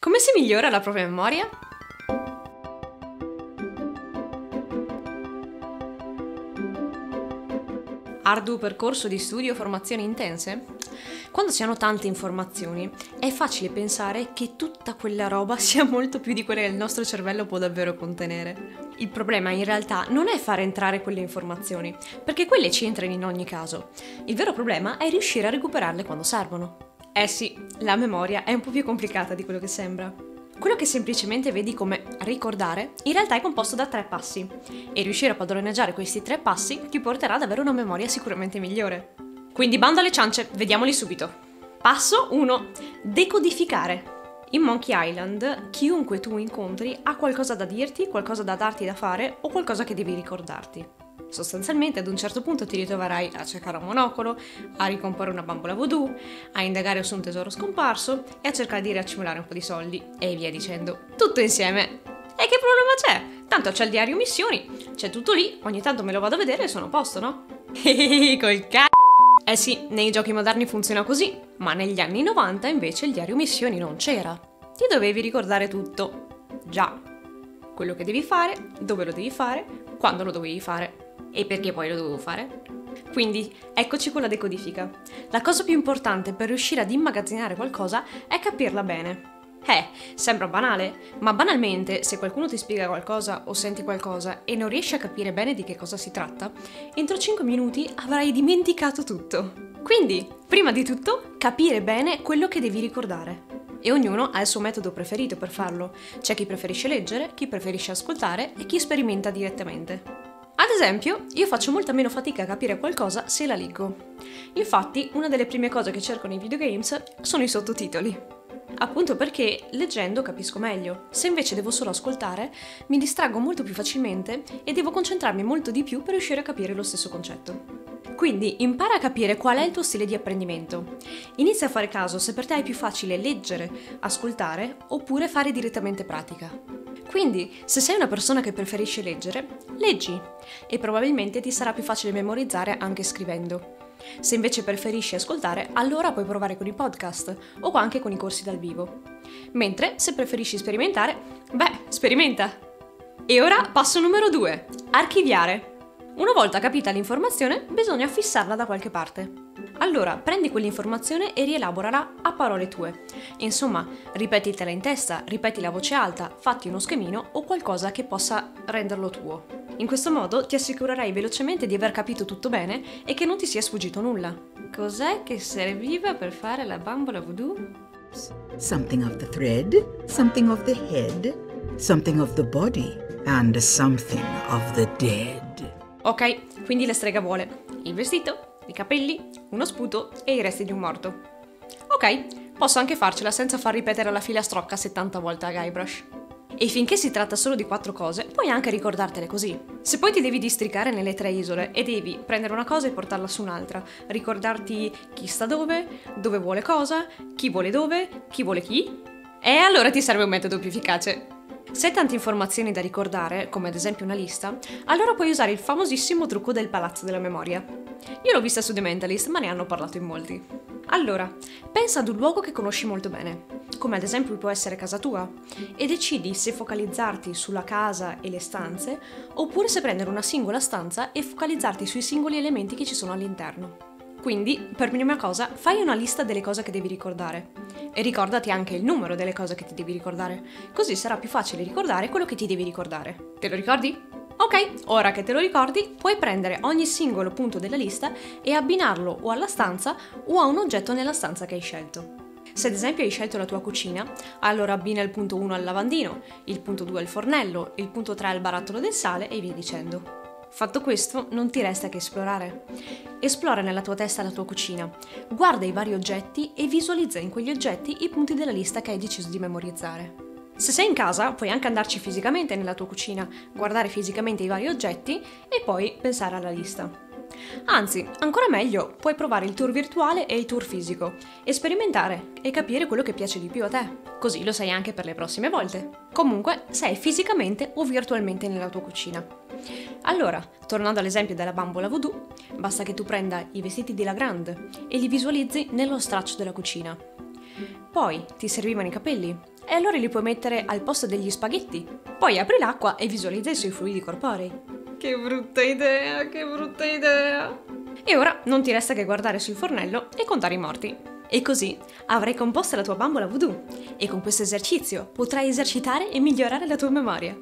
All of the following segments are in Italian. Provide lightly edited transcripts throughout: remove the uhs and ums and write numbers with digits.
Come si migliora la propria memoria? Arduo percorso di studio e formazioni intense? Quando si hanno tante informazioni, è facile pensare che tutta quella roba sia molto più di quella che il nostro cervello può davvero contenere. Il problema in realtà non è far entrare quelle informazioni, perché quelle ci entrano in ogni caso. Il vero problema è riuscire a recuperarle quando servono. Eh sì, la memoria è un po' più complicata di quello che sembra. Quello che semplicemente vedi come ricordare, in realtà è composto da 3 passi, e riuscire a padroneggiare questi 3 passi ti porterà ad avere una memoria sicuramente migliore. Quindi bando alle ciance, vediamoli subito. Passo 1. Decodificare. In Monkey Island, chiunque tu incontri ha qualcosa da dirti, qualcosa da darti da fare o qualcosa che devi ricordarti. Sostanzialmente ad un certo punto ti ritroverai a cercare un monocolo, a ricomporre una bambola voodoo, a indagare su un tesoro scomparso e a cercare di riaccumulare un po' di soldi e via dicendo. Tutto insieme. E che problema c'è? Tanto c'è il diario missioni, c'è tutto lì, ogni tanto me lo vado a vedere e sono a posto, no? Col c***o! Eh sì, nei giochi moderni funziona così, ma negli anni 90 invece il diario missioni non c'era. Ti dovevi ricordare tutto. Già. Quello che devi fare, dove lo devi fare, quando lo dovevi fare. E perché poi lo dovevo fare? Quindi, eccoci con la decodifica. La cosa più importante per riuscire ad immagazzinare qualcosa è capirla bene. Sembra banale, ma banalmente, se qualcuno ti spiega qualcosa o senti qualcosa e non riesci a capire bene di che cosa si tratta, entro 5 minuti avrai dimenticato tutto. Quindi, prima di tutto, capire bene quello che devi ricordare. E ognuno ha il suo metodo preferito per farlo. C'è chi preferisce leggere, chi preferisce ascoltare e chi sperimenta direttamente. Ad esempio, io faccio molta meno fatica a capire qualcosa se la leggo. Infatti, una delle prime cose che cerco nei videogames sono i sottotitoli. Appunto perché leggendo capisco meglio. Se invece devo solo ascoltare, mi distraggo molto più facilmente e devo concentrarmi molto di più per riuscire a capire lo stesso concetto. Quindi impara a capire qual è il tuo stile di apprendimento. Inizia a fare caso se per te è più facile leggere, ascoltare oppure fare direttamente pratica. Quindi, se sei una persona che preferisce leggere, leggi e probabilmente ti sarà più facile memorizzare anche scrivendo. Se invece preferisci ascoltare, allora puoi provare con i podcast o anche con i corsi dal vivo. Mentre, se preferisci sperimentare, sperimenta! E ora passo numero 2, archiviare. Una volta capita l'informazione, bisogna fissarla da qualche parte. Allora, prendi quell'informazione e rielaborala a parole tue. Insomma, ripetitela in testa, ripetila a voce alta, fatti uno schemino o qualcosa che possa renderlo tuo. In questo modo ti assicurerai velocemente di aver capito tutto bene e che non ti sia sfuggito nulla. Cos'è che serviva per fare la bambola voodoo? Something of the thread, something of the head, something of the body, and something of the dead. Ok, quindi la strega vuole il vestito, i capelli, uno sputo e i resti di un morto. Ok, posso anche farcela senza far ripetere la filastrocca 70 volte a Guybrush. E finché si tratta solo di 4 cose, puoi anche ricordartele così. Se poi ti devi districare nelle 3 isole e devi prendere una cosa e portarla su un'altra, ricordarti chi sta dove vuole cosa, chi vuole dove, chi vuole chi, e allora ti serve un metodo più efficace. Se hai tante informazioni da ricordare, come ad esempio una lista, allora puoi usare il famosissimo trucco del palazzo della memoria. Io l'ho vista su The Mentalist, ma ne hanno parlato in molti. Allora, pensa ad un luogo che conosci molto bene, come ad esempio può essere casa tua, e decidi se focalizzarti sulla casa e le stanze, oppure se prendere una singola stanza e focalizzarti sui singoli elementi che ci sono all'interno. Quindi, per prima cosa, fai una lista delle cose che devi ricordare. E ricordati anche il numero delle cose che ti devi ricordare, così sarà più facile ricordare quello che ti devi ricordare. Te lo ricordi? Ok, ora che te lo ricordi, puoi prendere ogni singolo punto della lista e abbinarlo o alla stanza o a un oggetto nella stanza che hai scelto. Se ad esempio hai scelto la tua cucina, allora abbina il punto 1 al lavandino, il punto 2 al fornello, il punto 3 al barattolo del sale e via dicendo. Fatto questo, non ti resta che esplorare. Esplora nella tua testa la tua cucina, guarda i vari oggetti e visualizza in quegli oggetti i punti della lista che hai deciso di memorizzare. Se sei in casa, puoi anche andarci fisicamente nella tua cucina, guardare fisicamente i vari oggetti e poi pensare alla lista. Anzi, ancora meglio, puoi provare il tour virtuale e il tour fisico, e sperimentare e capire quello che piace di più a te. Così lo sai anche per le prossime volte. Comunque, sei fisicamente o virtualmente nella tua cucina. Allora, tornando all'esempio della bambola voodoo, basta che tu prenda i vestiti di Legrand e li visualizzi nello straccio della cucina. Poi ti servivano i capelli e allora li puoi mettere al posto degli spaghetti. Poi apri l'acqua e visualizza i suoi fluidi corporei. Che brutta idea, che brutta idea! E ora non ti resta che guardare sul fornello e contare i morti. E così avrai composto la tua bambola voodoo e con questo esercizio potrai esercitare e migliorare la tua memoria.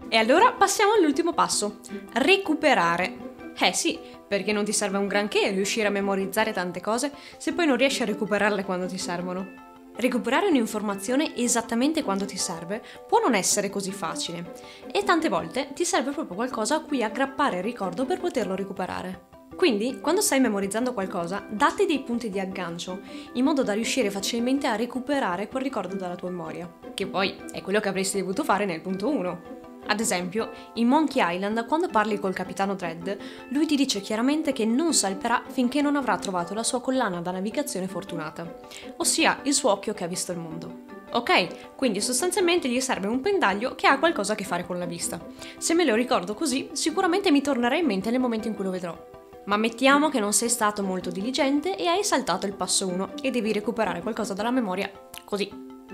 E allora passiamo all'ultimo passo, recuperare. Sì, perché non ti serve un granché riuscire a memorizzare tante cose se poi non riesci a recuperarle quando ti servono. Recuperare un'informazione esattamente quando ti serve può non essere così facile e tante volte ti serve proprio qualcosa a cui aggrappare il ricordo per poterlo recuperare. Quindi, quando stai memorizzando qualcosa, datti dei punti di aggancio, in modo da riuscire facilmente a recuperare quel ricordo dalla tua memoria, che poi è quello che avresti dovuto fare nel punto 1. Ad esempio, in Monkey Island, quando parli col capitano Dredd, lui ti dice chiaramente che non salperà finché non avrà trovato la sua collana da navigazione fortunata, ossia il suo occhio che ha visto il mondo. Ok, quindi sostanzialmente gli serve un pendaglio che ha qualcosa a che fare con la vista. Se me lo ricordo così, sicuramente mi tornerà in mente nel momento in cui lo vedrò. Ma mettiamo che non sei stato molto diligente e hai saltato il passo 1 e devi recuperare qualcosa dalla memoria, così,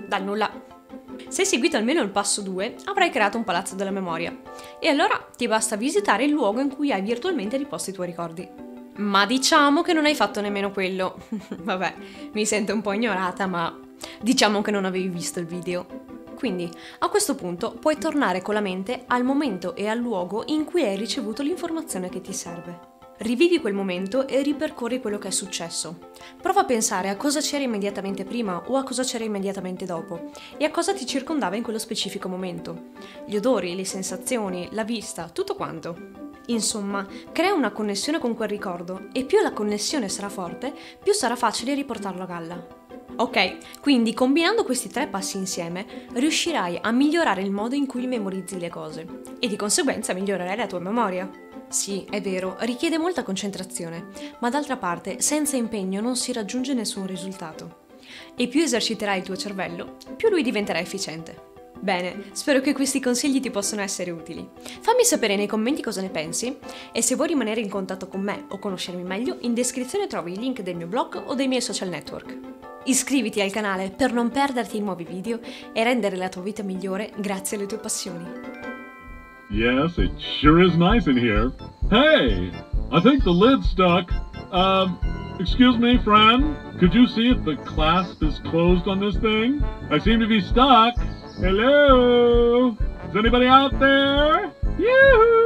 dal nulla. Se hai seguito almeno il passo 2, avrai creato un palazzo della memoria. E allora ti basta visitare il luogo in cui hai virtualmente riposto i tuoi ricordi. Ma diciamo che non hai fatto nemmeno quello. Vabbè, mi sento un po' ignorata, ma diciamo che non avevi visto il video. Quindi, a questo punto, puoi tornare con la mente al momento e al luogo in cui hai ricevuto l'informazione che ti serve. Rivivi quel momento e ripercorri quello che è successo. Prova a pensare a cosa c'era immediatamente prima o a cosa c'era immediatamente dopo e a cosa ti circondava in quello specifico momento. Gli odori, le sensazioni, la vista, tutto quanto. Insomma, crea una connessione con quel ricordo e più la connessione sarà forte, più sarà facile riportarlo a galla. Ok, quindi combinando questi 3 passi insieme riuscirai a migliorare il modo in cui memorizzi le cose e di conseguenza migliorerai la tua memoria. Sì, è vero, richiede molta concentrazione, ma d'altra parte senza impegno non si raggiunge nessun risultato. E più eserciterai il tuo cervello, più lui diventerà efficiente. Bene, spero che questi consigli ti possano essere utili. Fammi sapere nei commenti cosa ne pensi e se vuoi rimanere in contatto con me o conoscermi meglio, in descrizione trovi i link del mio blog o dei miei social network. Iscriviti al canale per non perderti i nuovi video e rendere la tua vita migliore grazie alle tue passioni. Yes, it sure is nice in here. Hey, I think the lid's stuck. Excuse me, friend? Could you see if the clasp is closed on this thing? I seem to be stuck. Hello? Is anybody out there? Yoo-hoo!